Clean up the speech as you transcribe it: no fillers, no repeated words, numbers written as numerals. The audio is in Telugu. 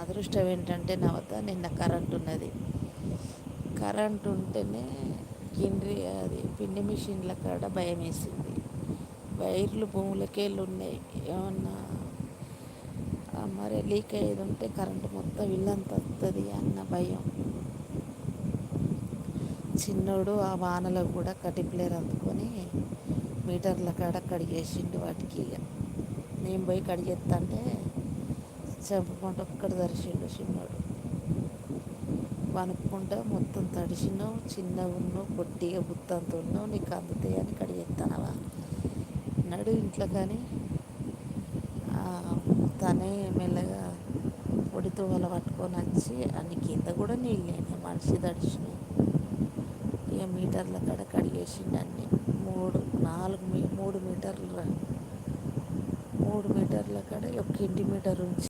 అదృష్టం ఏంటంటే నా వద్ద నిన్న కరెంట్ ఉన్నది. కరెంట్ ఉంటేనే అది పిండి మిషన్ల కాడ భయం వేసింది. వైర్లు భూములకెళ్ళి ఉన్నాయి. ఏమన్నా మరి లీక్ అయ్యేది ఉంటే కరెంటు మొత్తం ఇల్లంతా వస్తుంది అన్న భయం. చిన్నోడు ఆ వానలో కూడా కటిప్లేర్ అందుకొని మీటర్ల కాడ కడిగేసిండు వాటికి. ఇక నేను పోయి కడిగేస్తా అంటే చెంపుకుంటూ ఒక్కడు తరిచిండు చిన్నోడు. వణుక్కుంటా మొత్తం తడిసినావు, చిన్నగా ఉన్నావు, పొట్టిగా బుత్తంతో ఉన్నావు, నీకు అందుతాయి అని కడిగేస్తానవా అన్నాడు ఇంట్లో. కానీ తనే మెల్లగా పొడి తువ్వల పట్టుకొని వచ్చి అన్ని కింద కూడా నీళ్ళైనాయి, మనిషి తడిచినాయి. ఇక మీటర్ల కాడ కడిగేసిండు అన్ని. 3 మీటర్ల కాడ ఒక ఇంటి మీటర్ ఉంచి